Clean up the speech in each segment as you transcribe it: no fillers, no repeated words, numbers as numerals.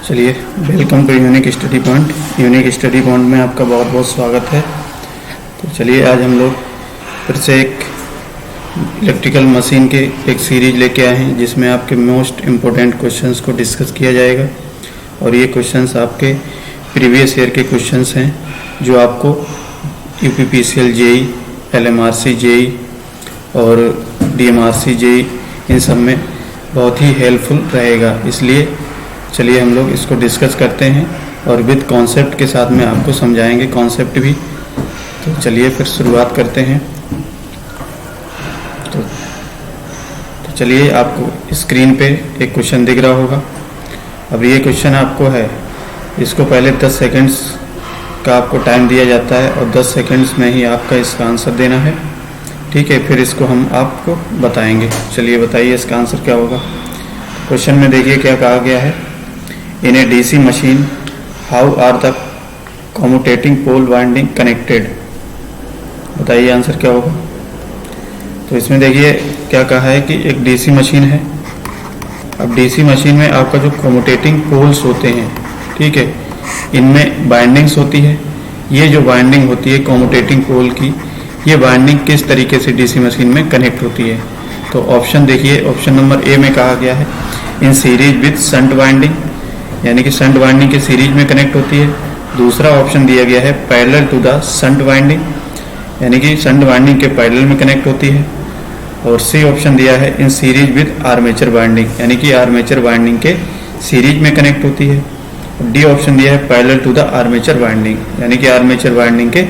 चलिए, welcome to unique study point. Unique study point में आपका बहुत बहुत स्वागत है। तो चलिए, आज हम लोग फिर से एक इलेक्ट्रिकल मशीन के एक सीरीज लेके आए हैं जिसमें आपके मोस्ट इम्पोर्टेंट क्वेश्चंस को डिस्कस किया जाएगा। और ये क्वेश्चंस आपके प्रीवियस ईयर के क्वेश्चंस हैं जो आपको यूपीपीसीएल जेई, एलएमआरसी जेई और डीएमआरसी जेई इन सब में बहुत ही हेल्पफुल रहेगा। इसलिए चलिए हम लोग इसको डिस्कस करते हैं और विद कॉन्सेप्ट के साथ में आपको समझाएंगे कॉन्सेप्ट भी। तो चलिए फिर शुरुआत करते हैं। तो चलिए, आपको स्क्रीन पे एक क्वेश्चन दिख रहा होगा। अब ये क्वेश्चन आपको है, इसको पहले 10 सेकंड्स का आपको टाइम दिया जाता है और 10 सेकंड्स में ही आपका इसका आंसर देना है। ठीक है, फिर इसको हम आपको बताएंगे। चलिए बताइए इसका आंसर क्या होगा। क्वेश्चन में देखिए क्या कहा गया है। In a DC machine how are the commutating pole winding connected. बताइए आंसर क्या होगा। तो इसमें देखिए क्या कहा है कि एक डीसी मशीन है। अब डीसी मशीन में आपका जो कम्यूटेटिंग पोल्स होते हैं, ठीक है, इनमें बाइंडिंग्स होती है। ये जो बाइंडिंग होती है कम्यूटेटिंग पोल की, ये बाइंडिंग किस तरीके से डीसी मशीन में कनेक्ट होती है। तो ऑप्शन देखिए, ऑप्शन नंबर ए में कहा गया है in series with shunt winding, यानी कि शंट वाइंडिंग के सीरीज में कनेक्ट होती है। दूसरा ऑप्शन दिया गया है parallel to the shunt winding, यानी कि शंट वाइंडिंग के पैरेलल में कनेक्ट होती है। और सी ऑप्शन दिया है in series with armature winding, यानी कि आर्मेचर वाइंडिंग के सीरीज में कनेक्ट होती है। डी ऑप्शन दिया है parallel to the armature winding, यानी कि आर्मेचर वाइंडिंग के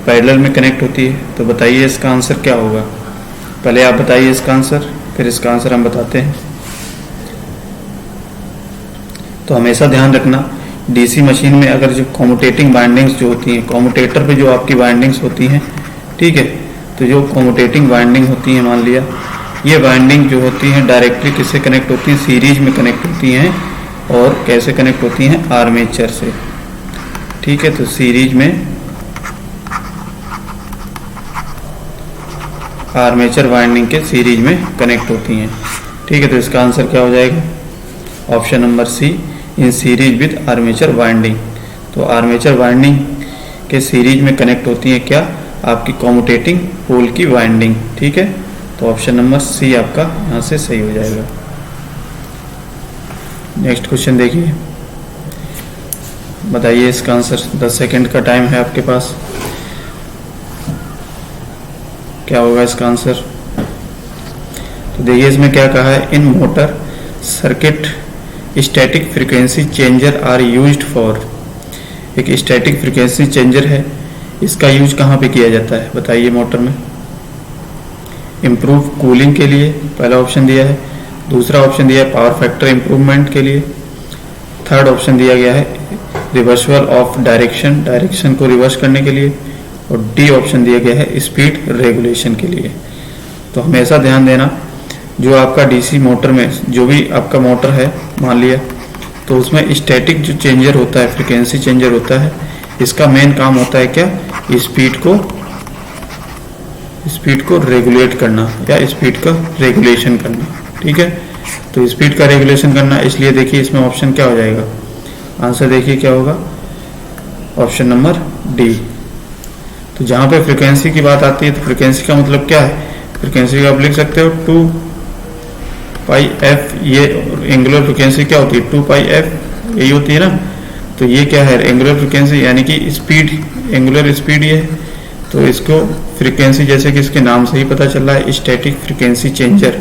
पैरेलल में कनेक्ट होती है। तो बताइए इसका आंसर क्या होगा। पहले आप बताइए इसका आंसर, फिर इसका आंसर हम बताते हैं। तो हमेशा ध्यान रखना, डीसी मशीन में अगर जो कम्यूटेटिंग वाइंडिंग्स जो होती हैं, कम्यूटेटर पे जो आपकी वाइंडिंग्स होती हैं, ठीक है, तो जो कम्यूटेटिंग वाइंडिंग होती हैं, मान लिया ये वाइंडिंग जो होती हैं डायरेक्टली किससे कनेक्ट होती हैं, सीरीज में कनेक्ट होती हैं। और कैसे कनेक्ट होती हैं, आर्मेचर से। ठीक है, तो सीरीज में आर्मेचर वाइंडिंग के सीरीज में कनेक्ट होती हैं। ठीक है, तो इसका आंसर क्या हो जाएगा, option number C in series with armature winding. तो आर्मेचर वाइंडिंग के सीरीज में कनेक्ट होती है क्या, आपकी कम्यूटेटिंग पोल की वाइंडिंग। ठीक है, तो ऑप्शन नंबर सी आपका यहाँ से सही हो जाएगा। नेक्स्ट क्वेश्चन देखिए, बताइए इसका आंसर। 10 सेकंड का टाइम है आपके पास। क्या होगा इसका आंसर। तो देखिए इसमें क्या कहा है, in motor circuit static frequency changer are used for. एक स्टैटिक फ्रीक्वेंसी चेंजर है, इसका यूज कहाँ पे किया जाता है, बताइए मोटर में। इम्प्रूव कूलिंग के लिए पहला ऑप्शन दिया है। दूसरा ऑप्शन दिया है पावर फैक्टर इम्प्रूवमेंट के लिए। थर्ड ऑप्शन दिया गया है रिवर्सल ऑफ डायरेक्शन, डायरेक्शन को रिवर्स करने के लिए। और डी ऑप्शन दिया गया है स्पीड रेगुलेशन के लिए। तो हमेशा ध्यान देना, जो आपका डीसी मोटर में जो भी आपका मोटर है मान लिया, तो उसमें स्टैटिक जो चेंजर होता है, फ्रीक्वेंसी चेंजर होता है, इसका मेन काम होता है क्या, स्पीड को रेगुलेट करना या स्पीड का रेगुलेशन करना। ठीक है, तो स्पीड का रेगुलेशन करना, इसलिए देखिए इसमें ऑप्शन क्या हो जाएगा, आंसर देखिए क्या होगा, ऑप्शन नंबर डी। तो जहाँ पे फ्रीक्वेंसी की बात आती है, तो फ्रीक्वेंसी का मतलब क्या है, फ्रीक्वेंसी का आप लिख सकते हो 2 पाई एफ। ये एंगुलर फ्रीक्वेंसी क्या होती है, 2 पाई एफ, यही होती है ना। तो ये क्या है, एंगुलर फ्रीक्वेंसी, यानी कि स्पीड, एंगुलर स्पीड ये है। तो इसको फ्रीक्वेंसी जैसे कि इसके नाम से ही पता चल रहा है, स्टैटिक फ्रीक्वेंसी चेंजर,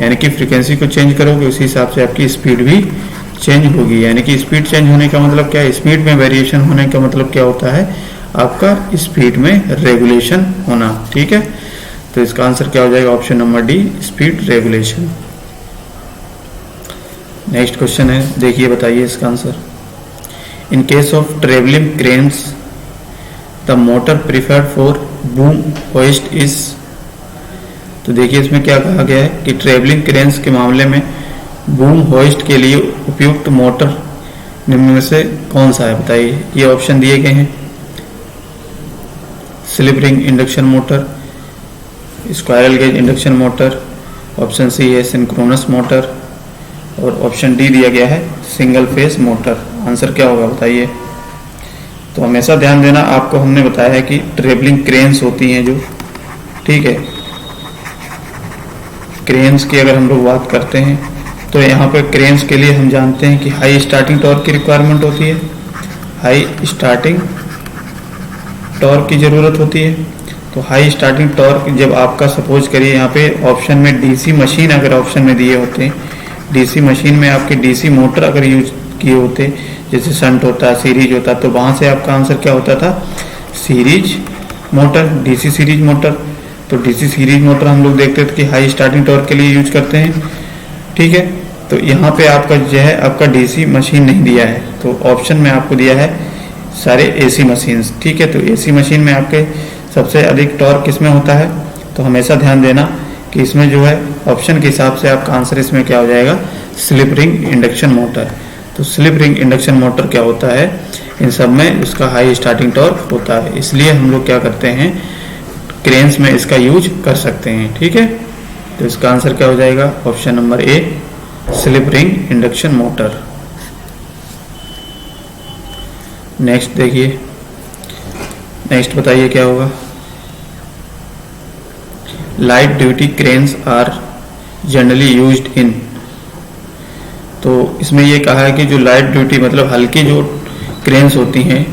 यानी कि फ्रीक्वेंसी को चेंज करोगे उसी हिसाब से आपकी स्पीड भी चेंज होगी। यानी कि स्पीड चेंज होने का मतलब क्या है, स्पीड में वेरिएशन होने का मतलब क्या होता है, आपका स्पीड में रेगुलेशन होना। ठीक है, तो इसका आंसर क्या हो जाएगा, option number D speed regulation. Next question है, देखिए बताइए इसका answer. In case of travelling cranes the motor preferred for boom hoist is. तो देखिए इसमें क्या कहा गया है कि ट्रेवलिंग क्रेन्स के मामले में बूम होइस्ट के लिए उपयुक्त मोटर निम्न में से कौन सा है, बताइए। ये ऑप्शन दिए गए हैं, slip ring induction motor, squirrel cage induction motor, option C है सिंक्रोनस मोटर, और ऑप्शन डी दिया गया है सिंगल फेस मोटर। आंसर क्या होगा बताइए। तो हमेशा ध्यान देना, आपको हमने बताया है कि ट्रेवलिंग क्रेन्स होती हैं जो, ठीक है, क्रेन्स की अगर हम लोग बात करते हैं तो यहाँ पे क्रेन्स के लिए हम जानते हैं कि हाई स्टार्टिंग टॉर्क की रिक्वायरमेंट होती है, हाई स्टार्टिंग टॉर्क की ज़रूरत होती है। तो हाई स्टार्टिंग टॉर्क जब आपका सपोज करिए यहाँ पे ऑप्शन में डीसी मशीन अगर ऑप्शन में दिए होते हैं, डीसी मशीन में आपके डीसी मोटर अगर यूज किए होते, जैसे शंट होता, सीरीज होता, तो वहाँ से आपका आंसर क्या होता था, series motor, DC series motor. तो डीसी सीरीज मोटर हम लोग देखते थे कि हाई स्टार्टिंग टॉर्क के लिए यूज करते हैं, ठीक है। तो यहाँ पे आपका जो है आपका डीसी मशीन नहीं दिया है, तो ऑप्शन में आपको दिया है सारे एसी मशीन्स, ठीक है। तो एसी मशीन में आपके सबसे अधिक टॉर्क किस में होता है, तो हमेशा ध्यान देना कि इसमें जो है ऑप्शन के हिसाब से आपका आंसर इसमें क्या हो जाएगा, स्लिप रिंग इंडक्शन मोटर। तो स्लिप रिंग इंडक्शन मोटर क्या होता है, इन सब में उसका हाई स्टार्टिंग टॉर्क होता है, इसलिए हम लोग क्या करते हैं, क्रेन्स में इसका यूज कर सकते हैं, ठीक है। तो इसका आंसर क्या हो जाएगा, option number A, slip ring induction motor. Next देखिए, नेक्स्ट बताइए क्या होगा। Light duty cranes are generally used in, तो इसमें ये कहा है कि जो लाइट ड्यूटी मतलब हल्की जो क्रेन्स होती हैं,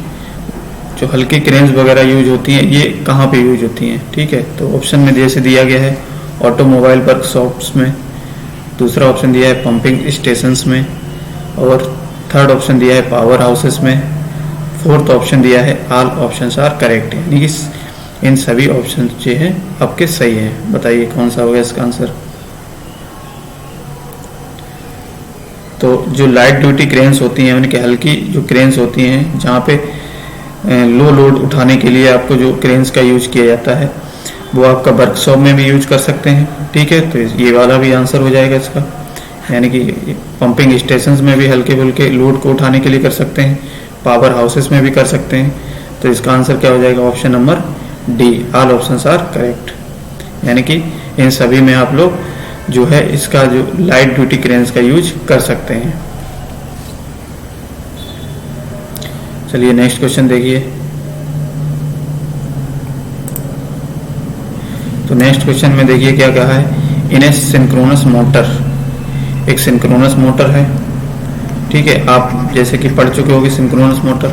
जो हल्की क्रेन्स वगैरह यूज होती हैं, ये कहाँ पे यूज होती हैं, ठीक है। तो ऑप्शन में जैसे दिया गया है ऑटोमोबाइल वर्कशॉप्स में, दूसरा ऑप्शन दिया है पंपिंग स्टेशंस में, और थर्ड ऑप्शन दिया है पावर हाउसेस में, फोर्थ ऑप्शन दिया है ऑल ऑप्शंस आर करेक्ट, यानी कि इन सभी ऑप्शन जो हैं आपके सही हैं। बताइए कौन सा होगा इसका आंसर। तो जो लाइट ड्यूटी क्रेन्स होती हैं, यानी कि हल्की जो क्रेन्स होती हैं, जहाँ पे लो लोड उठाने के लिए आपको जो क्रेन्स का यूज किया जाता है, वो आपका वर्कशॉप में भी यूज कर सकते हैं, ठीक है। तो ये वाला भी आंसर हो जाएगा इसका, यानी कि पंपिंग स्टेशंस में भी हल्के फुल्के लोड को उठाने के लिए कर सकते हैं, पावर हाउसेस में भी कर सकते हैं। तो इसका आंसर क्या हो जाएगा, option number D, all options are correct, यानी कि इन सभी में आप लोग जो है इसका जो लाइट ड्यूटी क्रेन्स का यूज कर सकते हैं। चलिए नेक्स्ट क्वेश्चन देखिए। तो नेक्स्ट क्वेश्चन में देखिए क्या कहा है, इन ए सिंक्रोनस मोटर, एक सिंक्रोनस मोटर है, ठीक है। आप जैसे कि पढ़ चुके होंगे सिंक्रोनस मोटर।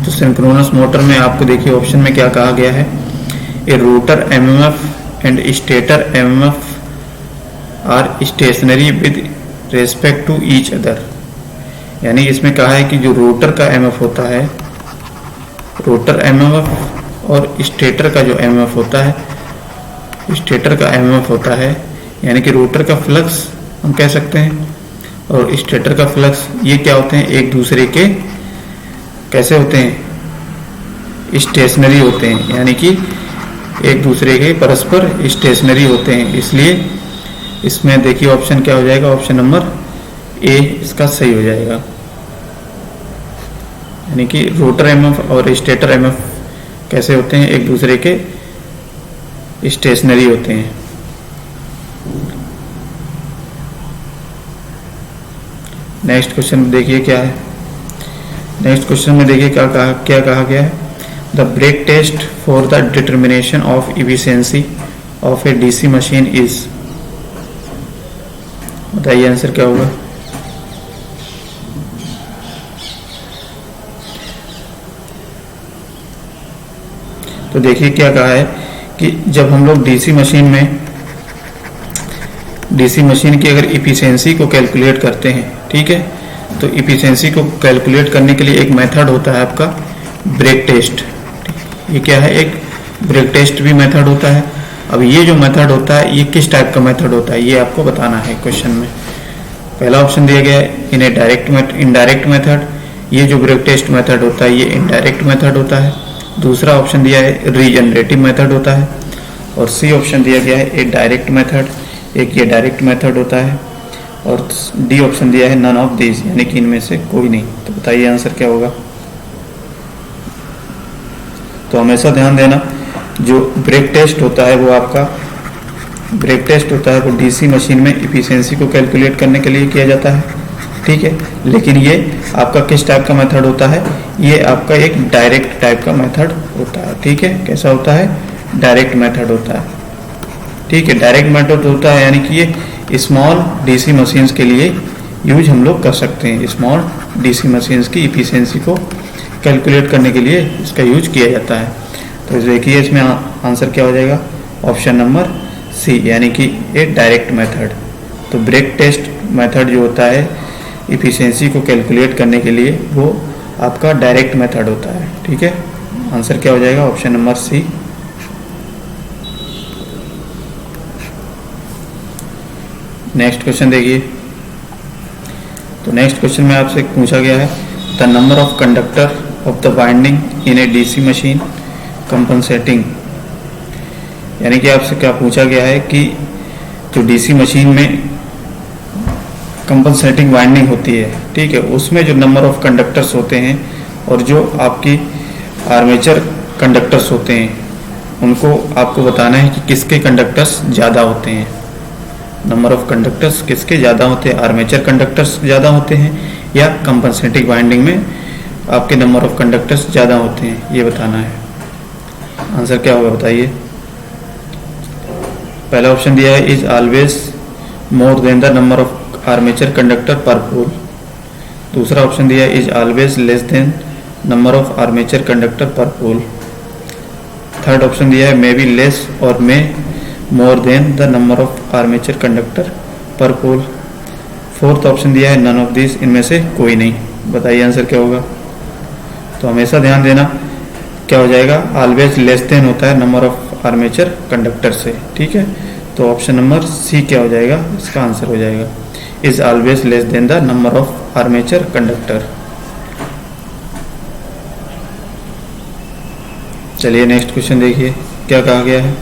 तो सिंक्रोनस मोटर में आपको देखिए ऑप्शन में क्या कहा गया है, a rotor MMF and stator MMF are stationary with respect to each other, यानी इसमें कहा है कि जो रोटर का एमएफ होता है, रोटर एमएमएफ और स्टेटर का जो एमएफ होता है, स्टेटर का एमएमएफ होता है, यानी कि रोटर का फ्लक्स हम कह सकते हैं और स्टेटर का फ्लक्स, ये क्या होते हैं, एक दूसरे के कैसे होते हैं, स्टेशनरी होते हैं, यानी कि एक दूसरे के परस्पर स्टेशनरी होते हैं। इसलिए इसमें देखिए ऑप्शन क्या हो जाएगा, ऑप्शन नंबर ए इसका सही हो जाएगा, यानी कि रोटर एमएफ और स्टेटर एमएफ कैसे होते हैं, एक दूसरे के स्टेशनरी होते हैं। नेक्स्ट क्वेश्चन देखिए क्या है, नेक्स्ट क्वेश्चन में देखिए क्या कहा गया है, the brake test for the determination of efficiency of a DC machine is, बताइए आंसर क्या होगा। तो देखिए क्या कहा है कि जब हम लोग डीसी मशीन की अगर इफिशियंसी को कैलकुलेट करते हैं, ठीक है, तो इफिशियंसी को कैलकुलेट करने के लिए एक मेथड होता है आपका ब्रेक टेस्ट। ये क्या है, एक ब्रेक टेस्ट भी मेथड होता है। अब ये जो मेथड होता है ये किस टाइप का मेथड होता है, ये आपको बताना है क्वेश्चन में। पहला ऑप्शन दिया गया है इन ए इनडायरेक्ट मेथड, ये जो ब्रेक टेस्ट मेथड होता है ये इनडायरेक्ट मेथड होता है। दूसरा ऑप्शन दिया है रीजनरेटिव मेथड होता है, और सी ऑप्शन दिया गया है ए डायरेक्ट मेथड, एक ये डायरेक्ट मेथड होता है, और डी ऑप्शन दिया है नन ऑफ दीज, यानी कि इनमें से कोई नहीं। तो बताइए आंसर क्या होगा। तो हमेशा ध्यान देना, जो ब्रेक टेस्ट होता है वो आपका ब्रेक टेस्ट होता है वो डीसी मशीन में इफिशियंसी को कैलकुलेट करने के लिए किया जाता है, ठीक है। लेकिन ये आपका किस टाइप का मेथड होता है, ये आपका एक डायरेक्ट टाइप का मेथड होता है, ठीक है। कैसा होता है, डायरेक्ट मेथड होता है, ठीक है। डायरेक्ट मेथड होता है यानी कि ये स्मॉल डीसी मशीन्स के लिए यूज हम लोग कर सकते हैं। स्मॉल डीसी मशीन्स की इफिशियंसी को कैलकुलेट करने के लिए इसका यूज किया जाता है। तो देखिए इसमें आंसर क्या हो जाएगा, ऑप्शन नंबर सी, यानी कि ए डायरेक्ट मेथड। तो ब्रेक टेस्ट मेथड जो होता है इफिशियंसी को कैलकुलेट करने के लिए, वो आपका डायरेक्ट मेथड होता है, ठीक है। आंसर क्या हो जाएगा, option number C. Next question देखिए। तो नेक्स्ट क्वेश्चन में आपसे पूछा गया है the number of conductor of the winding in a DC machine compensating, यानी कि आपसे क्या पूछा गया है कि जो डीसी मशीन में कंपनसेटिंग वाइंडिंग होती है, ठीक है, उसमें जो नंबर ऑफ कंडक्टर्स होते हैं और जो आपकी आर्मेचर कंडक्टर्स होते हैं, उनको आपको बताना है कि किसके कंडक्टर्स ज़्यादा होते हैं। नंबर ऑफ कंडक्टर्स किसके ज़्यादा होते हैं, आर्मेचर कंडक्टर्स ज़्यादा होते हैं या कंपनसेटिंग वाइंडिंग में आपके नंबर ऑफ कंडक्टर्स ज़्यादा होते हैं, ये बताना है। आंसर क्या होगा बताइए। पहला ऑप्शन दिया है is always more than the number of armature conductor per पोल। दूसरा ऑप्शन दिया है is always less then number of armature conductor per pole. Third option दिया है मे बी लेस और may more than the number of armature conductor per pole. Fourth option दिया है none of this, इनमें से कोई नहीं। बताइए आंसर क्या होगा। तो हमेशा ध्यान देना क्या हो जाएगा, ऑलवेज लेस देन होता है नंबर ऑफ आर्मेचर कंडक्टर से, ठीक है। तो ऑप्शन नंबर सी क्या हो जाएगा, इसका आंसर हो जाएगा is always less than the number of armature conductor. चलिए नेक्स्ट क्वेश्चन देखिए क्या कहा गया है।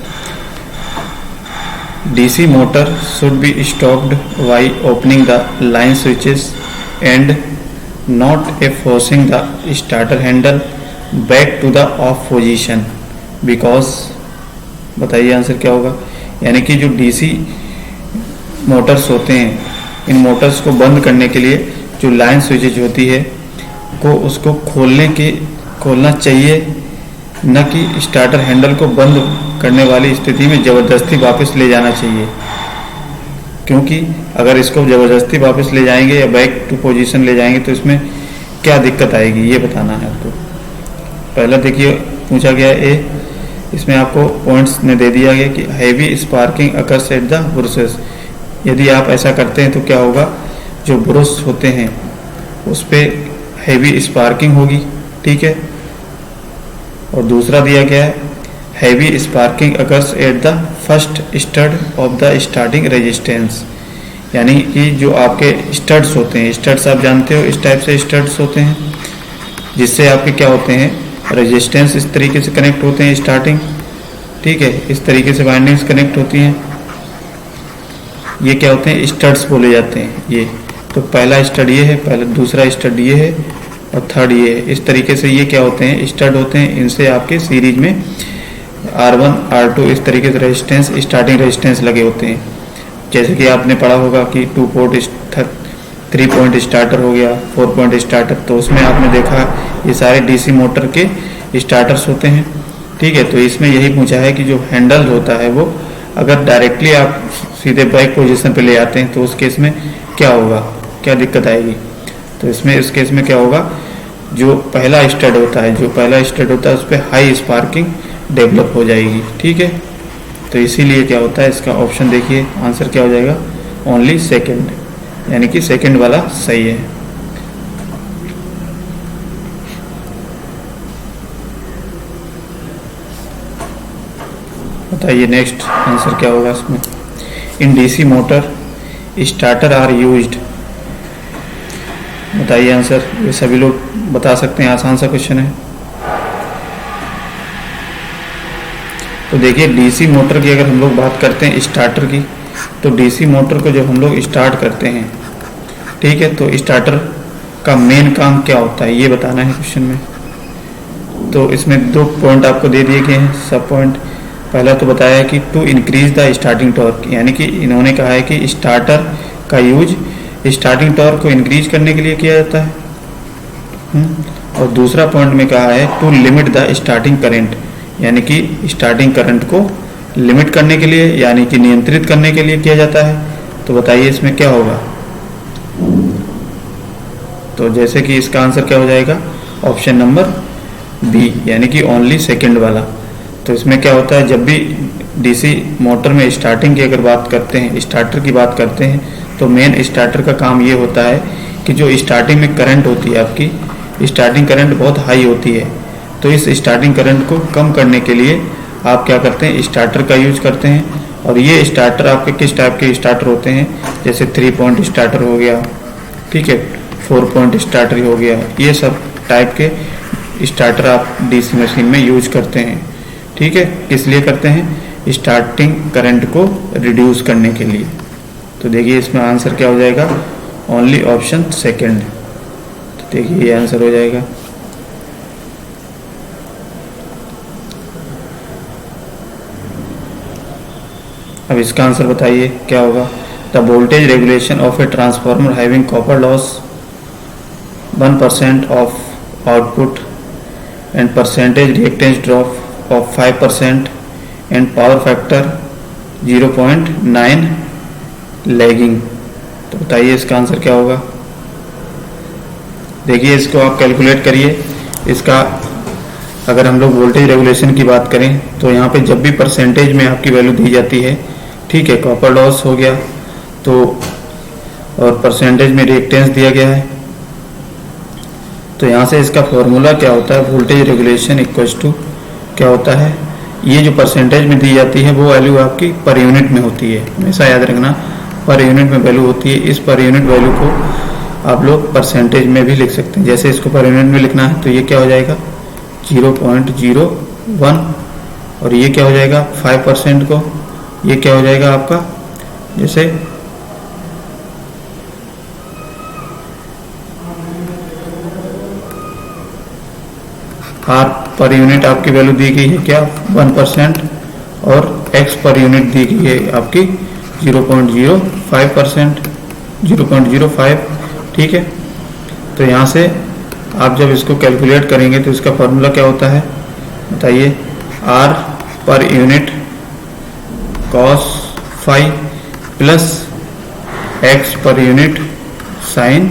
DC motor should be stopped by opening the line switches and not a forcing the starter handle back to the off position because. बताइए answer क्या होगा। यानी कि जो डीसी मोटर्स होते हैं, इन मोटर्स को बंद करने के लिए जो लाइन स्विचेज होती है को उसको खोलना चाहिए, न कि स्टार्टर हैंडल को बंद करने वाली स्थिति में ज़बरदस्ती वापस ले जाना चाहिए। क्योंकि अगर इसको ज़बरदस्ती वापस ले जाएंगे या बैक टू पोजीशन ले जाएंगे तो इसमें क्या दिक्कत आएगी, ये बताना है आपको। पहला देखिए पूछा गया ए, इसमें आपको पॉइंट्स ने दे दिया गया कि heavy sparking occurs at the brushes. यदि आप ऐसा करते हैं तो क्या होगा, जो ब्रुश होते हैं उस पर हैवी स्पार्किंग होगी, ठीक है। और दूसरा दिया गया है heavy sparking occurs at the first stud of the starting resistance, यानी कि जो आपके स्टड्स होते हैं, स्टड्स आप जानते हो इस टाइप से स्टड्स होते हैं जिससे आपके क्या होते हैं, रेजिस्टेंस इस तरीके से कनेक्ट होते हैं स्टार्टिंग, ठीक है, इस तरीके से वाइंडिंग्स कनेक्ट होती हैं। ये क्या होते हैं, स्टड्स बोले जाते हैं ये। तो पहला स्टड ये है, पहला दूसरा स्टड ये है और थर्ड ये है। इस तरीके से ये क्या होते हैं, स्टड होते हैं। इनसे आपके सीरीज में R1 R2 इस तरीके से रेजिस्टेंस, स्टार्टिंग रेजिस्टेंस लगे होते हैं। जैसे कि आपने पढ़ा होगा कि 2 पोर्ट 3 पॉइंट स्टार्टर हो गया, 4 पॉइंट स्टार्टर, तो उसमें आपने देखा ये सारे डीसी मोटर के स्टार्टर्स होते हैं, ठीक है। तो इसमें यही पूछा है कि जो हैंडल होता है वो अगर डायरेक्टली आप सीधे बैक पोजीशन पे ले आते हैं तो उस केस में क्या होगा, क्या दिक्कत आएगी। तो इसमें इस केस में क्या होगा, जो पहला स्टड होता है उस पर हाई स्पार्किंग डेवलप हो जाएगी, ठीक है। तो इसीलिए क्या होता है, इसका ऑप्शन देखिए आंसर क्या हो जाएगा, ओनली सेकेंड, यानी कि सेकेंड वाला सही है। बताइए नेक्स्ट आंसर क्या होगा इसमें। In DC motor starter are used. बताइए आंसर, ये सभी लोग बता सकते हैं, आसान सा क्वेश्चन है। तो देखिए डीसी मोटर की अगर हम लोग बात करते हैं स्टार्टर की, तो डीसी मोटर को जब हम लोग स्टार्ट करते हैं, ठीक है, तो स्टार्टर का मेन काम क्या होता है ये बताना है क्वेश्चन में। तो इसमें 2 पॉइंट आपको दे दिए गए हैं, सब पॉइंट। पहला तो बताया है कि to increase the starting torque, यानी कि इन्होंने कहा है कि स्टार्टर का यूज स्टार्टिंग टॉर्क को इंक्रीज करने के लिए किया जाता है। और दूसरा पॉइंट में कहा है to limit the starting current, यानी कि स्टार्टिंग करंट को लिमिट करने के लिए यानी कि नियंत्रित करने के लिए किया जाता है। तो बताइए इसमें क्या होगा। तो जैसे कि इसका आंसर क्या हो जाएगा, ऑप्शन नंबर बी, यानी कि ओनली सेकंड वाला। तो इसमें क्या होता है, जब भी डीसी मोटर में स्टार्टिंग की अगर बात करते हैं, स्टार्टर की बात करते हैं, तो मेन स्टार्टर का काम ये होता है कि जो स्टार्टिंग में करंट होती है आपकी, स्टार्टिंग करंट बहुत हाई होती है, तो इस स्टार्टिंग करंट को कम करने के लिए आप क्या करते हैं, स्टार्टर का यूज करते हैं। और ये स्टार्टर आपके किस टाइप के स्टार्टर होते हैं, जैसे 3 पॉइंट स्टार्टर हो गया, ठीक है, 4 पॉइंट स्टार्टर हो गया, ये सब टाइप के स्टार्टर आप डीसी मशीन में यूज करते हैं। ठीक है, किस लिए करते हैं, स्टार्टिंग करंट को रिड्यूस करने के लिए। तो देखिए इसमें आंसर क्या हो जाएगा, ओनली ऑप्शन सेकंड। तो देखिए ये आंसर हो जाएगा। अब इसका आंसर बताइए क्या होगा। The voltage regulation of a transformer having copper loss 1% of output and percentage reactance drop of 5% and power factor 0.9 lagging. तो बताइए इसका आंसर क्या होगा। देखिए इसको आप कैलकुलेट करिए। इसका अगर हम लोग वोल्टेज रेगुलेशन की बात करें तो यहाँ पे जब भी परसेंटेज में आपकी वैल्यू दी जाती है, ठीक है, कॉपर लॉस हो गया तो, और परसेंटेज में रिएक्टेंस दिया गया है, तो यहाँ से इसका फॉर्मूला क्या होता है, वोल्टेज रेगुलेशन इक्वल्स टू क्या होता है, ये जो परसेंटेज में दी जाती है वो वैल्यू आपकी पर यूनिट में होती है। हमेशा याद रखना पर यूनिट में वैल्यू होती है। इस पर यूनिट वैल्यू को आप लोग परसेंटेज में भी लिख सकते हैं। जैसे इसको पर यूनिट में लिखना है तो ये क्या हो जाएगा 0.01, और ये क्या हो जाएगा 5% को, ये क्या हो जाएगा आपका, जैसे आर पर यूनिट आपकी वैल्यू दी गई है क्या 1%, और एक्स पर यूनिट दी गई है आपकी 0.05%, 0.05। ठीक है, तो यहाँ से आप जब इसको कैलकुलेट करेंगे तो इसका फॉर्मूला क्या होता है बताइए, R per unit cos phi plus X per unit sine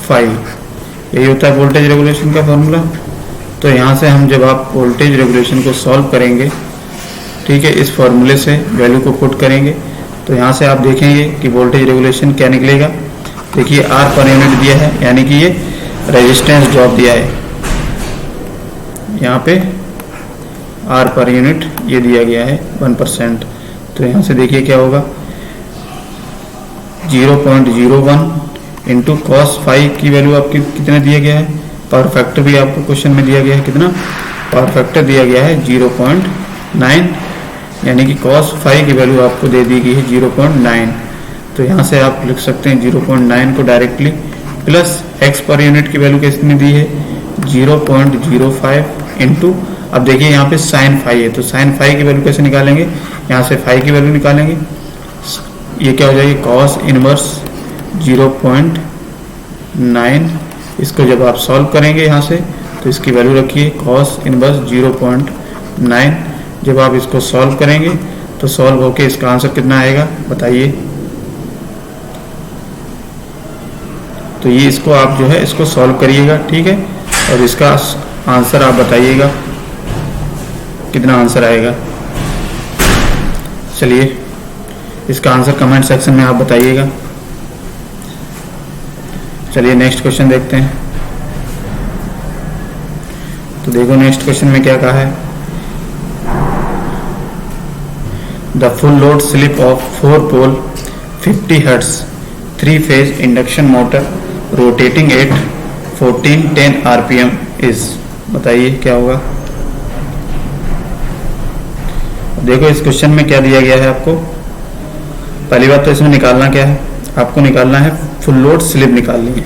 phi, यही होता है वोल्टेज रेगुलेशन का फॉर्मूला। तो यहाँ से हम जब आप वोल्टेज रेगुलेशन को सॉल्व करेंगे, ठीक है, इस फॉर्मूले से वैल्यू को पुट करेंगे, तो यहाँ से आप देखेंगे कि वोल्टेज रेगुलेशन क्या निकलेगा। देखिए आर पर यूनिट दिया है, यानी कि ये रेजिस्टेंस ड्रॉप दिया है, यहाँ पे आर पर यूनिट ये दिया गया है 1%। तो यहाँ से देखिए क्या होगा 0.01 इंटू कॉस फाइव की वैल्यू आपकी कितना दिया गया है, पावर फैक्टर भी आपको क्वेश्चन में दिया गया है, कितना पावर फैक्टर दिया गया है 0.9, यानी कि कॉस फाइव की वैल्यू आपको दे दी गई है 0.9। तो यहाँ से आप लिख सकते हैं 0.9 को directly, plus X per unit की वैल्यू कितनी दी है 0.05 इंटू, अब देखिए यहाँ पे साइन फाइव है, तो साइन फाइव की वैल्यू कैसे निकालेंगे, यहाँ से फाइव की वैल्यू निकालेंगे, ये क्या हो जाएगी कॉस इनवर्स 0.9। इसको जब आप सॉल्व करेंगे यहाँ से तो इसकी वैल्यू रखिए कॉस इनवर्स 0.9। जब आप इसको सॉल्व करेंगे तो सॉल्व होके इसका आंसर कितना आएगा बताइए। तो ये इसको आप जो है इसको सॉल्व करिएगा, ठीक है, और इसका आंसर आप बताइएगा कितना आंसर आएगा। चलिए इसका आंसर कमेंट सेक्शन में आप बताइएगा। चलिए नेक्स्ट क्वेश्चन देखते हैं। तो देखो नेक्स्ट क्वेश्चन में क्या कहा है, the full load slip of 4 pole 50 hertz 3 phase induction motor rotating at 1410 RPM is, बताइए क्या होगा। देखो इस क्वेश्चन में क्या दिया गया है आपको, पहली बात तो इसमें निकालना क्या है, आपको निकालना है फुल लोड स्लिप निकालनी है,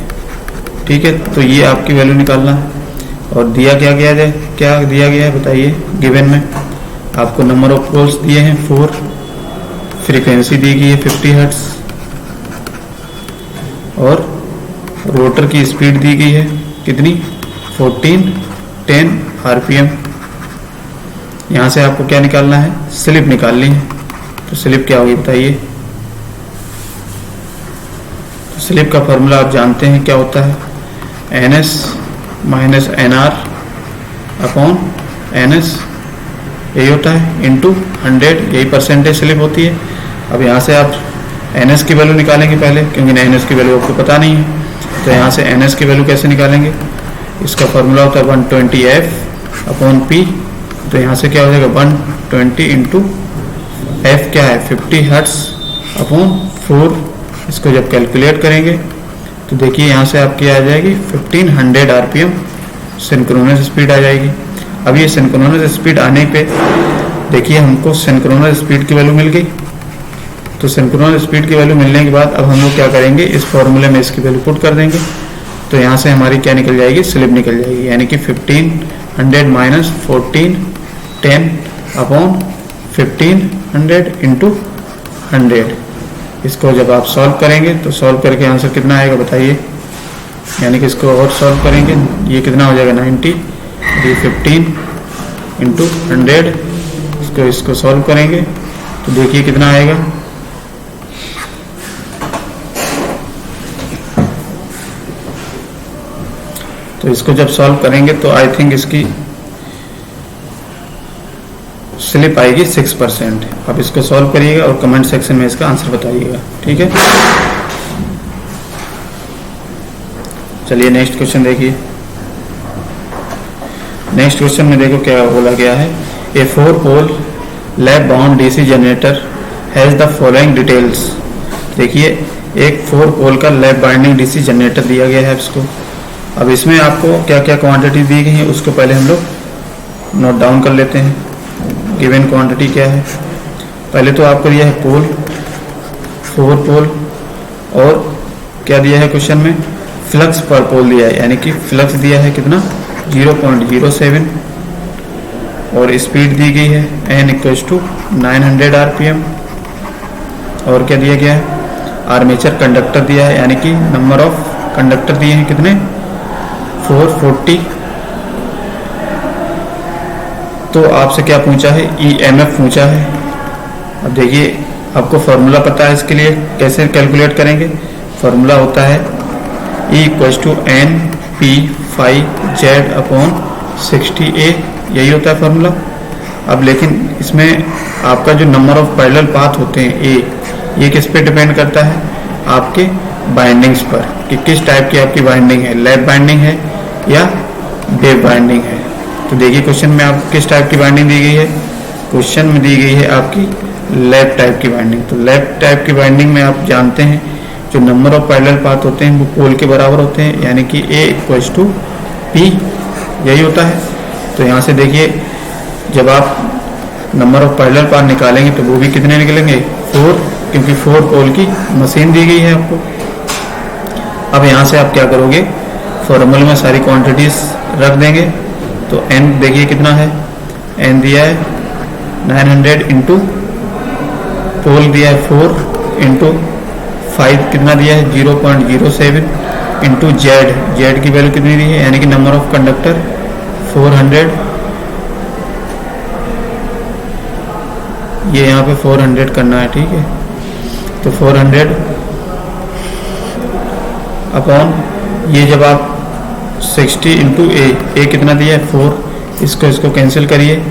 ठीक है, तो ये आपकी वैल्यू निकालना है। और दिया क्या गया है, क्या दिया गया है बताइए, गिवन में आपको नंबर ऑफ पोल्स दिए हैं 4, फ्रीक्वेंसी दी गई है 50 हर्ट्ज, और रोटर की स्पीड दी गई है कितनी 1410 आरपीएम। यहाँ से आपको क्या निकालना है, स्लिप निकालनी है। तो स्लिप क्या होगी बताइए। तो स्लिप का फॉर्मूला आप जानते हैं क्या होता है, NS minus NR upon NS, यही होता है, इंटू 100, यही परसेंटेज स्लिप होती है। अब यहाँ से आप NS की वैल्यू निकालेंगे पहले, क्योंकि NS की वैल्यू आपको पता नहीं है। तो यहाँ से NS की वैल्यू कैसे निकालेंगे, इसका फॉर्मूला होता है 120F अपॉन P। तो यहाँ से क्या हो जाएगा 120 इंटू F क्या है 50 हर्ट्स अपॉन 4। इसको जब कैलकुलेट करेंगे तो देखिए यहाँ से आपकी आ जाएगी 1500 आरपीएम सिंक्रोनस स्पीड आ जाएगी। अब ये सिंक्रोनस स्पीड आने पे देखिए हमको सिंक्रोनस स्पीड की वैल्यू मिल गई। तो सिंक्रोनस स्पीड की वैल्यू मिलने के बाद अब हम लोग क्या करेंगे, इस फॉर्मूले में इसकी वैल्यू पुट कर देंगे। तो यहाँ से हमारी क्या निकल जाएगी, स्लिप निकल जाएगी, यानी कि 1500 माइनस 1410 अपॉन 1500 इंटू 100। इसको जब आप सॉल्व करेंगे तो सॉल्व करके आंसर कितना आएगा बताइए। यानी कि इसको और सॉल्व करेंगे, ये कितना हो जाएगा 90, ये 15 इंटू 100। इसको सॉल्व करेंगे तो देखिए कितना आएगा, तो इसको जब सॉल्व करेंगे तो आई थिंक इसकी स्लिप आएगी 6%। आप इसको सॉल्व करिएगा और कमेंट सेक्शन में इसका आंसर बताइएगा, ठीक है। चलिए नेक्स्ट क्वेश्चन देखिए। नेक्स्ट क्वेश्चन में देखो क्या बोला गया है, a 4 pole lap wound DC generator has the following details. देखिए एक 4 पोल का लैप बाइंडिंग डीसी जनरेटर दिया गया है इसको। अब इसमें आपको क्या क्या क्वांटिटी दी गई है उसको पहले हम लोग नोट डाउन कर लेते हैं। गिवन क्वांटिटी क्या है, पहले तो आपको दिया है पोल 4 पोल, और क्या दिया है क्वेश्चन में, फ्लक्स पर पोल दिया है, यानी कि फ्लक्स दिया है कितना 0.07, और स्पीड दी गई है n = 900 आरपीएम। और क्या दिया गया है, आर्मेचर कंडक्टर दिया है, यानी कि नंबर ऑफ कंडक्टर दिए हैं कितने 440। तो आपसे क्या पूछा है, EMF पूछा है। अब देखिए आपको फॉर्मूला पता है इसके लिए, कैसे कैलकुलेट करेंगे। फॉर्मूला होता है E = NP∅Z अपॉन 60A, यही होता है फॉर्मूला। अब लेकिन इसमें आपका जो नंबर ऑफ पैरेलल पाथ होते हैं A, ये किस पे डिपेंड करता है, आपके बाइंडिंग्स पर, कि किस टाइप की आपकी बाइंडिंग है, लैप बाइंडिंग है या वेव बाइंडिंग है। तो देखिए क्वेश्चन में आपको किस टाइप की बाइंडिंग दी गई है, क्वेश्चन में दी गई है आपकी लैप टाइप की बाइंडिंग। तो लैप टाइप की बाइंडिंग में आप जानते हैं जो नंबर ऑफ पैरेलल पाथ होते हैं वो पोल के बराबर होते हैं, यानी कि A = P, यही होता है। तो यहाँ से देखिए जब आप नंबर ऑफ पैरेलल पाथ निकालेंगे तो वो भी कितने निकलेंगे 4, क्योंकि 4 पोल की मशीन दी गई है आपको। अब यहाँ से आप क्या करोगे, फॉर्मूले में सारी क्वांटिटीज रख देंगे। तो n देखिए कितना है, n दिया है 900 इंटू पोल दिया है 4 इंटू 5 कितना दिया है 0.07 इंटू Z की वैल्यू कितनी दी है, यानी कि नंबर ऑफ कंडक्टर 400। ये यहाँ पे 400 करना है, ठीक है। तो 400 अपॉन ये जब आप 60 इंटू A कितना दिया है 4, इसको कैंसिल करिए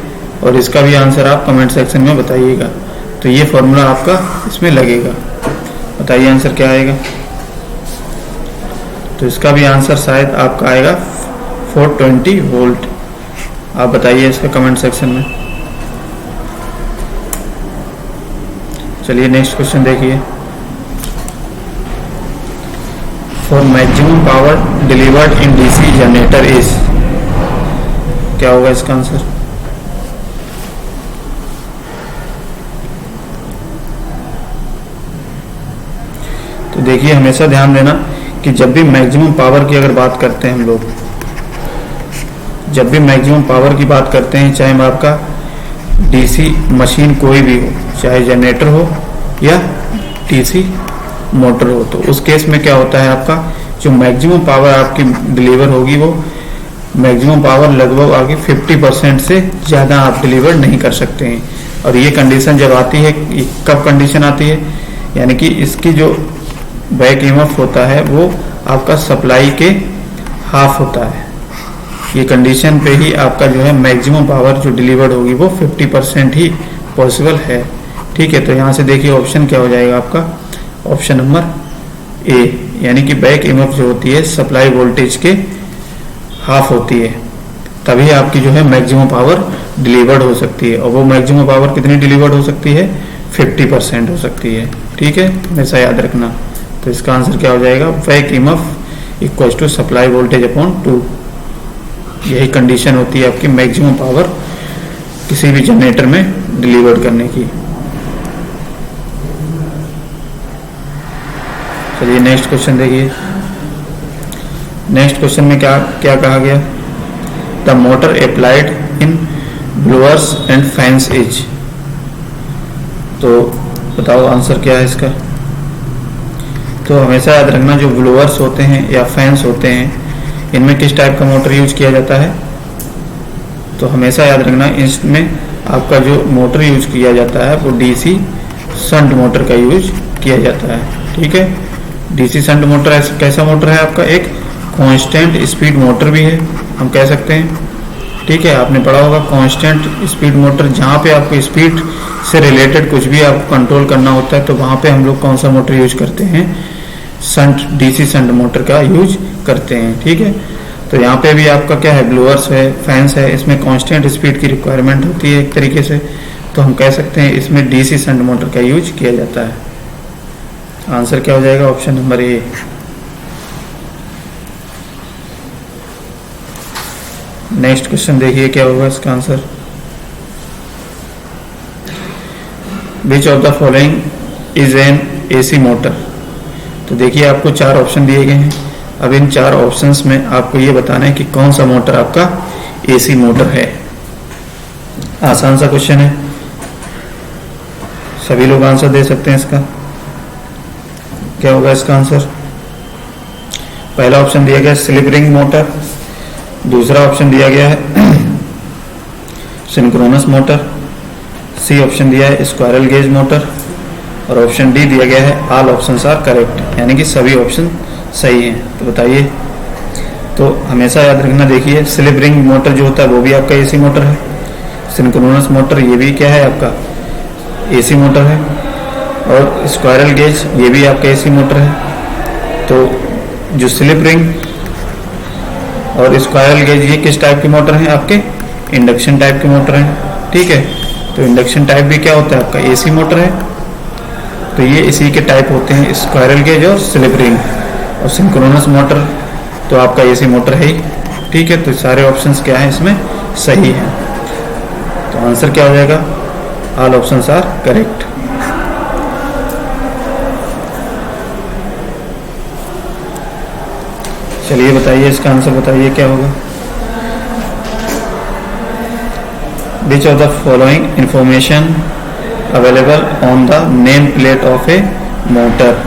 और इसका भी आंसर आप कमेंट सेक्शन में बताइएगा। तो ये फॉर्मूला आपका इसमें लगेगा, बताइए आंसर क्या आएगा। तो इसका भी आंसर शायद आपका आएगा 420 वोल्ट। आप बताइए इसका कमेंट सेक्शन में। चलिए नेक्स्ट क्वेश्चन देखिए। For maximum power delivered in DC generator is, क्या होगा इसका आंसर। तो देखिए हमेशा ध्यान देना कि जब भी मैक्सिमम पावर की अगर बात करते हैं हम लोग, जब भी मैक्सिमम पावर की बात करते हैं, चाहे आपका डीसी मशीन कोई भी हो, चाहे जनरेटर हो या डीसी मोटर हो, तो उस केस में क्या होता है, आपका जो मैक्सिमम पावर आपकी डिलीवर होगी वो मैक्सिमम पावर लगभग आपकी 50% से ज़्यादा आप डिलीवर नहीं कर सकते हैं। और ये कंडीशन जब आती है, कब कंडीशन आती है, यानी कि इसकी जो बैक ईएमएफ होता है वो आपका सप्लाई के हाफ होता है। ये कंडीशन पे ही आपका जो है मैक्सिमम पावर जो डिलीवर्ड होगी वो 50% ही पॉसिबल है। ठीक है, तो यहाँ से देखिए ऑप्शन क्या हो जाएगा आपका, ऑप्शन नंबर ए, यानी कि बैक ईएमएफ जो होती है सप्लाई वोल्टेज के हाफ होती है, तभी आपकी जो है मैक्सिमम पावर डिलीवर्ड हो सकती है। और वो मैक्सिमम पावर कितनी डिलीवर्ड हो सकती है, 50% हो सकती है। ठीक है, हमेशा याद रखना। तो इसका आंसर क्या हो जाएगा, back EMF equals to supply voltage upon 2। यही कंडीशन होती है आपकी मैक्सिमम पावर किसी भी जनरेटर में डिलीवर्ड करने की। चलिए नेक्स्ट क्वेश्चन देखिए। नेक्स्ट क्वेश्चन में क्या क्या कहा गया, the motor applied in blowers and fans is. तो बताओ आंसर क्या है इसका। तो हमेशा याद रखना जो ब्लोअर्स होते हैं या फैंस होते हैं इनमें किस टाइप का मोटर यूज किया जाता है। तो हमेशा याद रखना इसमें आपका जो मोटर यूज किया जाता है वो डीसी शंट मोटर का यूज किया जाता है। ठीक है, डीसी शंट मोटर कैसा मोटर है आपका, एक कांस्टेंट स्पीड मोटर भी है हम कह सकते हैं। ठीक है, आपने पढ़ा होगा कांस्टेंट स्पीड मोटर, जहाँ पे आपको स्पीड से रिलेटेड कुछ भी आपको कंट्रोल करना होता है तो वहाँ पे हम लोग कौन सा मोटर यूज करते हैं, शंट डीसी शंट मोटर का यूज करते हैं। ठीक है, तो यहाँ पे भी आपका क्या है, ब्लोअर्स है, फैंस है, इसमें कांस्टेंट स्पीड की रिक्वायरमेंट होती है एक तरीके से, तो हम कह सकते हैं इसमें डीसी शंट मोटर का यूज किया जाता है। आंसर क्या हो जाएगा, ऑप्शन नंबर ए। नेक्स्ट क्वेश्चन देखिए क्या होगा इसका answer, which of the following is an AC motor. तो देखिए आपको 4 ऑप्शन दिए गए हैं। अब इन 4 ऑप्शंस में आपको ये बताना है कि कौन सा मोटर आपका एसी मोटर है। आसान सा क्वेश्चन है, सभी लोग आंसर दे सकते हैं इसका। क्या होगा इसका आंसर, पहला ऑप्शन दिया गया स्लिप रिंग मोटर, दूसरा ऑप्शन दिया गया है सिंक्रोनस मोटर, सी ऑप्शन दिया है स्क्वायरल गेज मोटर, और ऑप्शन डी दिया गया है ऑल ऑप्शंस आर करेक्ट, यानी कि सभी ऑप्शन सही हैं। तो बताइए, तो हमेशा याद रखना, देखिए स्लिप रिंग मोटर जो होता है वो भी आपका एसी मोटर है, सिंक्रोनस मोटर ये भी क्या है आपका एसी मोटर है, और स्क्वायरल गेज ये भी आपका एसी मोटर है। तो जो स्लिप रिंग और स्क्वायरल गेज ये किस टाइप के मोटर हैं, आपके इंडक्शन टाइप के मोटर हैं। ठीक है, तो इंडक्शन टाइप भी क्या होता है आपका एसी मोटर है, तो ये इसी के टाइप होते हैं स्क्वायरल गेज और स्लिप रिंग। और सिंक्रोनस मोटर तो आपका एसी मोटर है ही। ठीक है, तो सारे ऑप्शंस क्या हैं इसमें सही हैं। तो आंसर क्या हो जाएगा, ऑल ऑप्शंस आर करेक्ट। चलिए बताइए इसका आंसर, बताइए क्या होगा, which of the following information available on the name plate of A motor.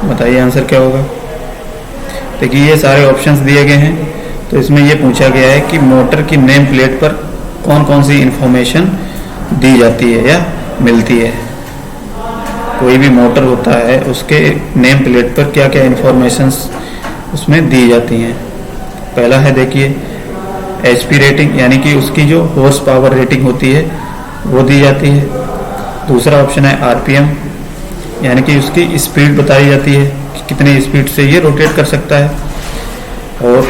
बताइए आंसर क्या होगा। देखिए ये सारे ऑप्शंस दिए गए हैं, तो इसमें ये पूछा गया है कि मोटर की नेम प्लेट पर कौन कौन सी इंफॉर्मेशन दी जाती है या मिलती है। कोई भी मोटर होता है उसके नेम प्लेट पर क्या क्या इंफॉर्मेशंस उसमें दी जाती हैं। पहला है देखिए एचपी रेटिंग, यानी कि उसकी जो हॉर्स पावर रेटिंग होती है वो दी जाती है। दूसरा ऑप्शन है आरपीएम, यानी कि उसकी स्पीड बताई जाती है कि कितने स्पीड से ये रोटेट कर सकता है। और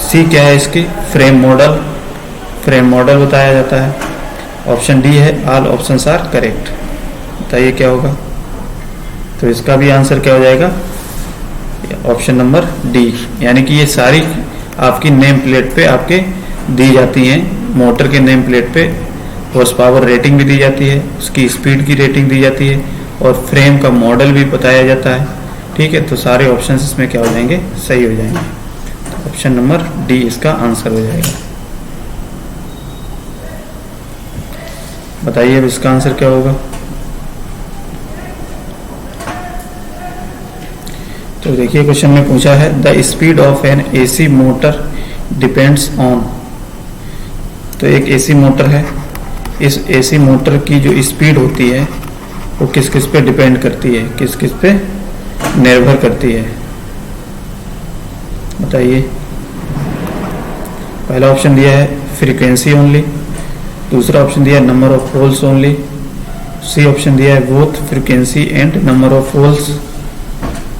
सी क्या है इसकी, फ्रेम मॉडल, फ्रेम मॉडल बताया जाता है। ऑप्शन डी है ऑल ऑप्शंस आर करेक्ट। बताइए क्या होगा। तो इसका भी आंसर क्या हो जाएगा, ऑप्शन नंबर डी, यानी कि ये सारी आपकी नेम प्लेट पे आपके दी जाती हैं। मोटर के नेम प्लेट पे हॉर्स पावर रेटिंग भी दी जाती है, उसकी स्पीड की रेटिंग दी जाती है, और फ्रेम का मॉडल भी बताया जाता है। ठीक है, तो सारे ऑप्शन इसमें क्या हो जाएंगे, सही हो जाएंगे। तो ऑप्शन नंबर डी इसका आंसर हो जाएगा। बताइए अब इसका आंसर क्या होगा। तो देखिए क्वेश्चन में पूछा है the speed of N AC motor depends on. तो एक एसी मोटर है, इस एसी मोटर की जो स्पीड होती है वो किस किस पे डिपेंड करती है, किस किस पे निर्भर करती है, बताइए। पहला ऑप्शन दिया है फ्रीक्वेंसी ओनली, दूसरा ऑप्शन दिया है number of poles only, C option दिया है both frequency and number of poles,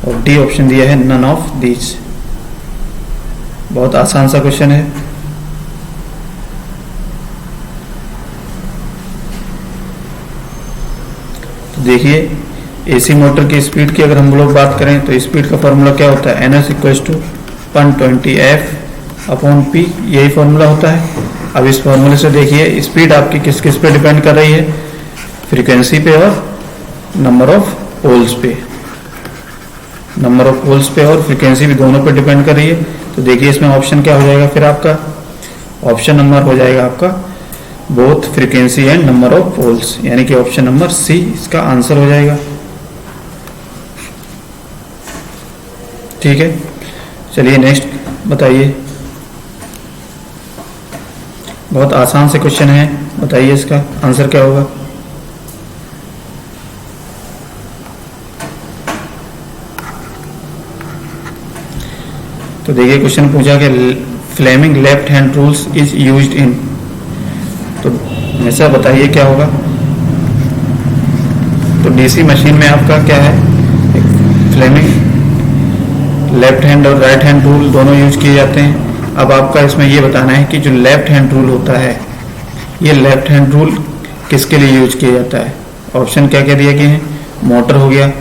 और डी ऑप्शन दिया है नन ऑफ दीज। बहुत आसान सा क्वेश्चन है। तो देखिए एसी मोटर की स्पीड की अगर हम लोग बात करें तो स्पीड का फॉर्मूला क्या होता है, NS = 120F/P, यही फॉर्मूला होता है। अब इस फॉर्मूले से देखिए स्पीड आपकी किस किस पे डिपेंड कर रही है, फ्रीक्वेंसी पे और नंबर ऑफ पोल्स पे। नंबर ऑफ पोल्स पे और फ्रीक्वेंसी भी दोनों पे डिपेंड कर रही है। तो देखिए इसमें ऑप्शन क्या हो जाएगा, फिर आपका ऑप्शन नंबर हो जाएगा आपका both frequency and number of poles, यानी कि ऑप्शन नंबर सी इसका आंसर हो जाएगा। ठीक है, चलिए नेक्स्ट बताइए। बहुत आसान से क्वेश्चन है, बताइए इसका आंसर क्या होगा। तो देखिए क्वेश्चन पूछा कि Fleming left hand rules is used in. तो हमेशा बताइए क्या होगा। तो डीसी मशीन में आपका क्या है, फ्लेमिंग लेफ्ट हैंड और राइट हैंड रूल दोनों यूज किए जाते हैं। अब आपका इसमें ये बताना है कि जो लेफ्ट हैंड रूल होता है, ये लेफ्ट हैंड रूल किसके लिए यूज किया जाता है। ऑप्शन क्या क्या दिए गए हैं, मोटर हो गया,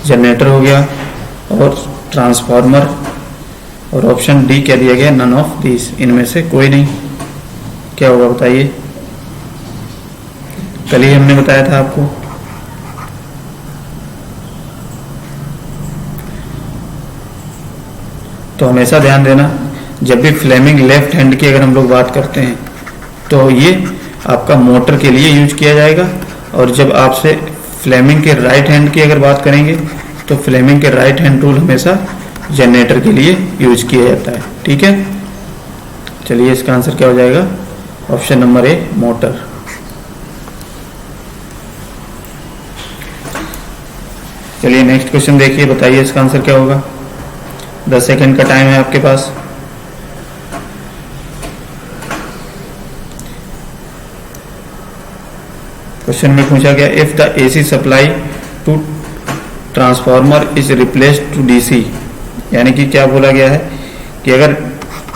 जनरेटर हो गया और ट्रांसफार्मर, और ऑप्शन डी क्या दिया गया, नन ऑफ दीज, इनमें से कोई नहीं। क्या होगा बताइए, कल ही हमने बताया था आपको। तो हमेशा ध्यान देना, जब भी फ्लेमिंग लेफ्ट हैंड की अगर हम लोग बात करते हैं तो ये आपका मोटर के लिए यूज किया जाएगा, और जब आपसे फ्लेमिंग के राइट हैंड की अगर बात करेंगे तो फ्लेमिंग के राइट हैंड रूल हमेशा जनरेटर के लिए यूज किया जाता है। ठीक है, चलिए इसका आंसर क्या हो जाएगा, ऑप्शन नंबर ए मोटर। चलिए नेक्स्ट क्वेश्चन देखिए, बताइए इसका आंसर क्या होगा। 10 सेकंड का टाइम है आपके पास। क्वेश्चन में पूछा गया if the AC supply to transformer is replaced to DC, यानी कि क्या बोला गया है कि अगर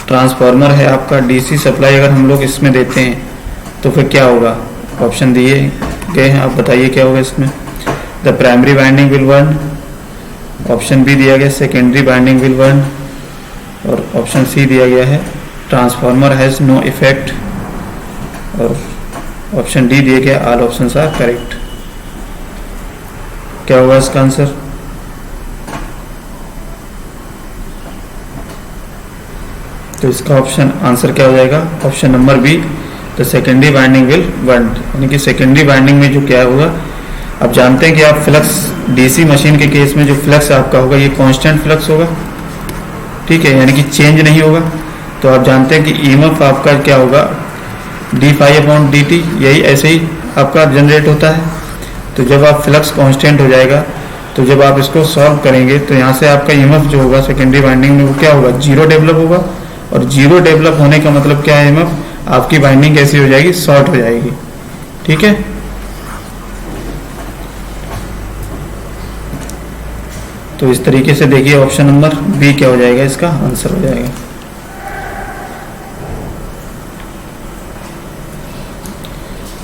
ट्रांसफार्मर है आपका, डीसी सप्लाई अगर हम लोग इसमें देते हैं तो फिर क्या होगा। ऑप्शन दिए गए हैं, आप बताइए क्या होगा इसमें। The primary winding will burn, option B दिया गया सेकेंडरी वाइंडिंग विल बर्न, और ऑप्शन सी दिया गया है ट्रांसफार्मर हैज नो इफेक्ट, और ऑप्शन डी दिया गया ऑल ऑप्शंस आर करेक्ट। क्या होगा इसका आंसर। तो इसका ऑप्शन आंसर क्या हो जाएगा, option number be the secondary winding will burn, यानी कि सेकेंडरी वाइंडिंग में जो क्या होगा, आप जानते हैं कि आप फ्लक्स डीसी मशीन के केस में जो फ्लक्स आपका होगा ये कांस्टेंट फ्लक्स होगा। ठीक है, यानी कि चेंज नहीं होगा। तो आप जानते हैं कि ईएमएफ आपका क्या होगा, d∅/dt, यही ऐसे ही आपका जनरेट होता है। तो जब आप फ्लक्स कांस्टेंट हो जाएगा तो जब आप इसको सॉल्व करेंगे तो यहाँ से आपका ईएमएफ जो होगा सेकेंडरी वाइंडिंग में वो क्या होगा, जीरो डेवलप होगा, और जीरो डेवलप होने का मतलब क्या है, ईएमएफ आपकी वाइंडिंग कैसी हो जाएगी, शॉर्ट हो जाएगी। ठीक है, तो इस तरीके से देखिए ऑप्शन नंबर बी क्या हो जाएगा, इसका आंसर हो जाएगा।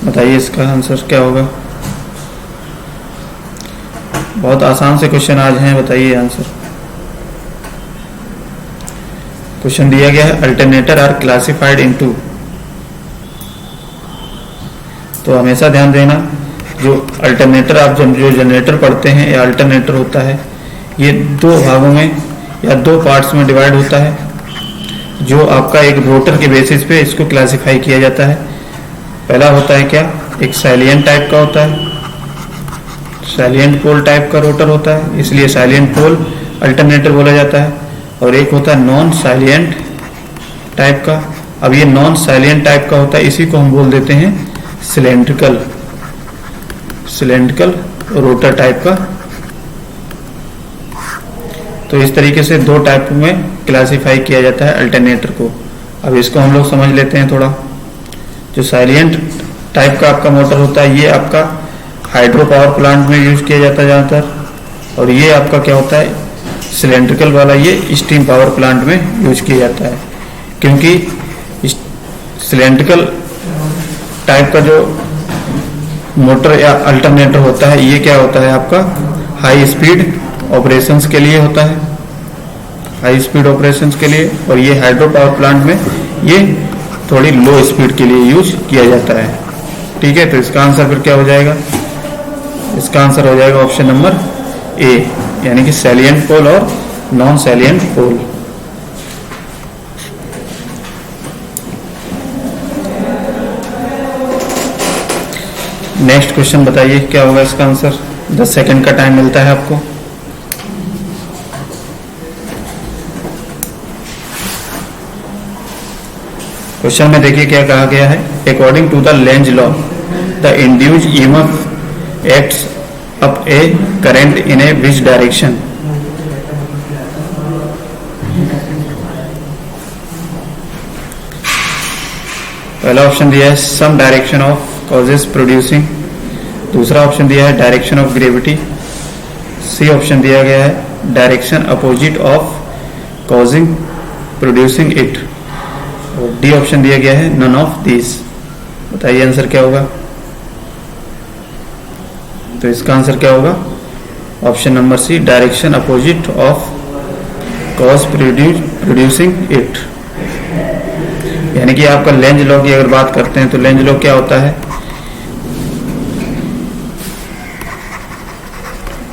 बताइए इसका आंसर क्या होगा। बहुत आसान से क्वेश्चन आज हैं, बताइए आंसर। क्वेश्चन दिया गया है अल्टरनेटर आर क्लासिफाइड इनटू। तो हमेशा ध्यान देना, जो अल्टरनेटर आप जो जनरेटर पढ़ते हैं या अल्टरनेटर होता है, ये दो भागों में या दो पार्ट्स में डिवाइड होता है। जो आपका एक रोटर के बेसिस पे इसको क्लासिफाई किया जाता है। पहला होता है क्या, एक सैलिएंट टाइप का होता है, सैलिएंट पोल टाइप का रोटर होता है, इसलिए सैलिएंट पोल अल्टरनेटर बोला जाता है, और एक होता है नॉन साइलेंट टाइप का। अब ये नॉन साइलेंट टाइप का होता है, इसी को हम बोल देते हैं सिलेंड्रिकल रोटर टाइप का। तो इस तरीके से दो टाइप में क्लासिफाई किया जाता है अल्टरनेटर को। अब इसको हम लोग समझ लेते हैं थोड़ा। जो साइलेंट टाइप का आपका मोटर होता है, ये आपका हाइड्रो पावर प्लांट में यूज किया जाता है ज़्यादातर, और ये आपका क्या होता है, सिलेंड्रिकल वाला ये स्टीम पावर प्लांट में यूज किया जाता है। क्योंकि सिलेंड्रिकल टाइप का जो मोटर या अल्टरनेटर होता है, ये क्या होता है आपका हाई स्पीड ऑपरेशंस के लिए होता है, हाई स्पीड ऑपरेशंस के लिए। और ये हाइड्रो पावर प्लांट में ये थोड़ी लो स्पीड के लिए यूज किया जाता है। ठीक है, तो इसका आंसर फिर क्या हो जाएगा, इसका आंसर हो जाएगा ऑप्शन नंबर ए, यानी कि सैलिएंट पोल और नॉन सैलिएंट पोल। नेक्स्ट क्वेश्चन बताइए क्या होगा इसका आंसर। 10 सेकंड का टाइम मिलता है आपको। क्वेश्चन में देखिए क्या कहा गया है। According to the Lenz law the induced EMF acts up a current in a which direction. पहला ऑप्शन दिया है same direction of causes producing, दूसरा ऑप्शन दिया है direction of gravity, C option दिया गया है direction opposite of causing producing it, और डी ऑप्शन दिया गया है नन ऑफ दिस। बताइए आंसर क्या होगा। तो इसका आंसर क्या होगा, option number C direction opposite of cause producing it. यानी कि आपका लेंज लॉ की अगर बात करते हैं तो लेंज लॉ क्या होता है,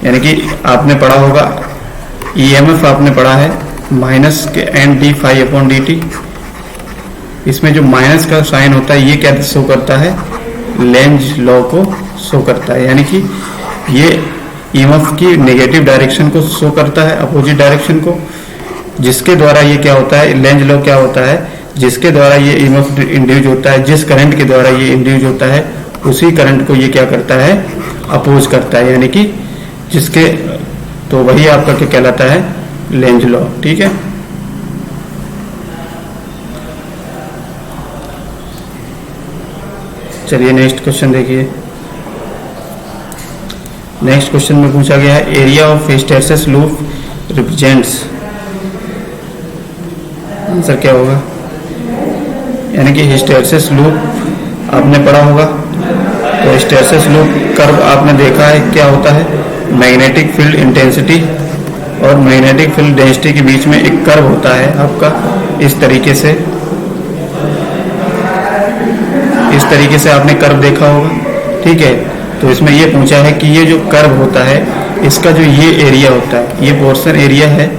यानी कि आपने पढ़ा होगा ईएमएफ आपने पढ़ा है माइनस के N D phi upon D T. इसमें जो माइनस का साइन होता है ये क्या शो करता है, लेंज लॉ को शो करता है। यानी कि ये ईएमएफ की नेगेटिव डायरेक्शन को शो करता है, अपोजिट डायरेक्शन को, जिसके द्वारा ये क्या होता है, लेंज लॉ क्या होता है, जिसके द्वारा ये ईएमएफ इंड्यूस होता है, जिस करंट के द्वारा ये इंड्यूस होता है उसी करंट को ये क्या करता है, अपोज करता है। यानी कि जिसके, तो वही आपका क्या कहलाता है, लेंज लॉ। ठीक है, चलिए नेक्स्ट क्वेश्चन देखिए। नेक्स्ट क्वेश्चन में पूछा गया है area of hysteresis loop represents. Answer क्या होगा, यानी कि हिस्टेरेसिस लूप आपने पढ़ा होगा, तो हिस्टेरेसिस लूप कर्व आपने देखा है क्या होता है, मैग्नेटिक फील्ड इंटेंसिटी और मैग्नेटिक फील्ड डेंसिटी के बीच में एक कर्व होता है आपका इस तरीके से, इस तरीके से आपने कर्व देखा होगा। ठीक है, तो इसमें ये पूछा है कि ये जो कर्व होता है इसका जो ये एरिया होता है, ये पोर्शन एरिया है,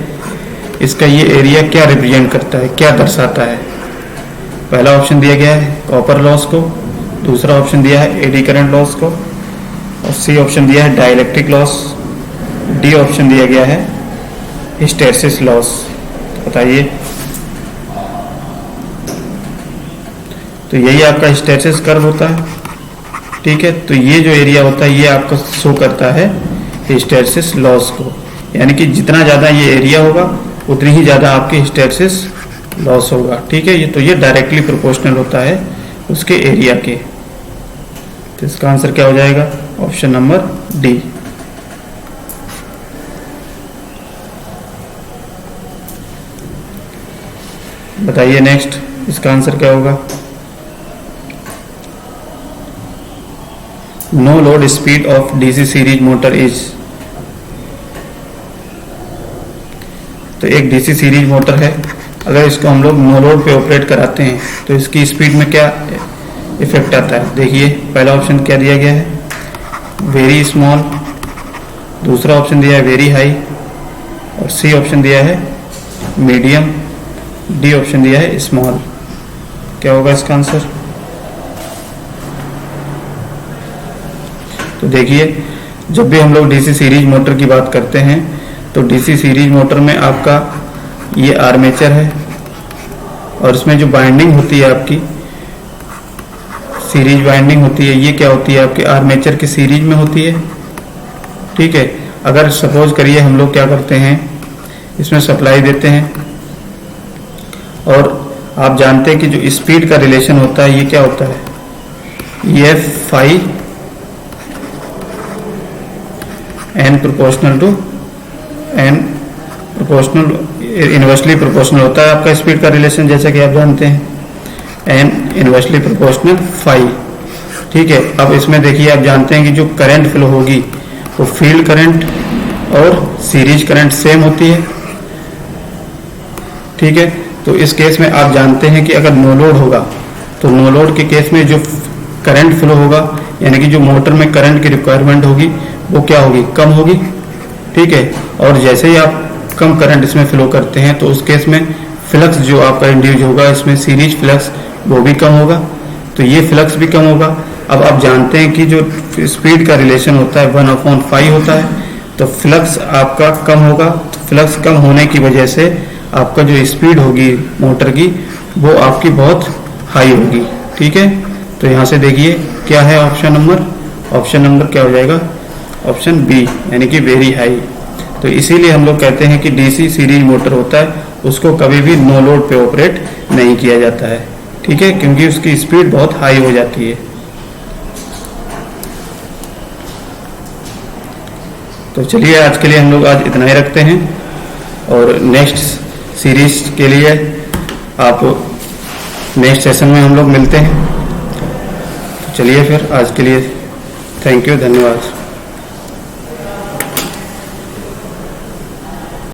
इसका ये एरिया क्या रिप्रेजेंट करता है, क्या दर्शाता है। पहला ऑप्शन दिया गया है कॉपर लॉस को, दूसरा ऑप्शन दिया है एडी करंट लॉस को, और सी ऑप्शन दिया है डाइलेक्ट्रिक लॉस, डी ऑप्शन दिया गया है हिस्टेरेसिस लॉस। बताइए, तो यही आपका हिस्टेरेसिस कर्व होता है। ठीक है, तो ये जो एरिया होता है ये आपको शो करता है हिस्टेरेसिस लॉस को, यानी कि जितना ज़्यादा ये एरिया होगा उतनी ही ज़्यादा आपकी हिस्टेरेसिस लॉस होगा। ठीक है, ये तो ये डायरेक्टली प्रोपोर्शनल होता है उसके एरिया के। तो इसका आंसर क्या हो जाएगा, ऑप्शन नंबर डी। बताइए नेक्स्ट, इसका आंसर क्या होगा। No load speed of DC series motor is. तो एक डीसी सीरीज मोटर है, अगर इसको हम लोग नो लोड पे ऑपरेट कराते हैं तो इसकी स्पीड में क्या इफेक्ट आता है। देखिए, पहला ऑप्शन क्या दिया गया है, वेरी स्मॉल, दूसरा ऑप्शन दिया है वेरी हाई, और सी ऑप्शन दिया है मीडियम, डी ऑप्शन दिया है स्मॉल। क्या होगा इसका आंसर। तो देखिए, जब भी हम लोग डीसी सीरीज मोटर की बात करते हैं तो डीसी सीरीज मोटर में आपका ये आर्मेचर है और इसमें जो बाइंडिंग होती है आपकी सीरीज बाइंडिंग होती है, ये क्या होती है आपके आर्मेचर की सीरीज में होती है। ठीक है, अगर सपोज करिए हम लोग क्या करते हैं, इसमें सप्लाई देते हैं और आप जानते हैं कि जो स्पीड का रिलेशन होता है ये क्या होता है, ये phi N proportional to N proportional inversely proportional होता है आपका स्पीड का रिलेशन, जैसा कि आप जानते हैं एन इनवर्सली प्रोपोर्शनल फाई। ठीक है, अब इसमें देखिए आप जानते हैं कि जो करंट फ्लो होगी वो फील्ड करंट और सीरीज करंट सेम होती है। ठीक है, तो इस केस में आप जानते हैं कि अगर नो लोड होगा तो नो लोड के केस में जो करंट फ्लो होगा यानी कि जो मोटर में करंट की रिक्वायरमेंट होगी वो क्या होगी, कम होगी। ठीक है, और जैसे ही आप कम करंट इसमें फ्लो करते हैं तो उस केस में फ्लक्स जो आपका इंड्यूस होगा इसमें सीरीज फ्लक्स वो भी कम होगा, तो ये फ्लक्स भी कम होगा। अब आप जानते हैं कि जो स्पीड का रिलेशन होता है 1/5 होता है, तो फ्लक्स आपका कम होगा। तो फ्लक्स कम होने की वजह से आपका जो स्पीड होगी मोटर की वो आपकी बहुत हाई होगी। ठीक है, तो यहाँ से देखिए क्या है ऑप्शन नंबर क्या हो जाएगा, ऑप्शन बी यानी कि वेरी हाई। तो इसीलिए हम लोग कहते हैं कि डीसी सीरीज मोटर होता है उसको कभी भी नो लोड पे ऑपरेट नहीं किया जाता है। ठीक है, क्योंकि उसकी स्पीड बहुत हाई हो जाती है। तो चलिए आज के लिए हम लोग आज इतना ही रखते हैं और नेक्स्ट सीरीज के लिए आप नेक्स्ट सेशन में हम लोग मिलते हैं। तो चलिए फिर आज के लिए थैंक यू, धन्यवाद।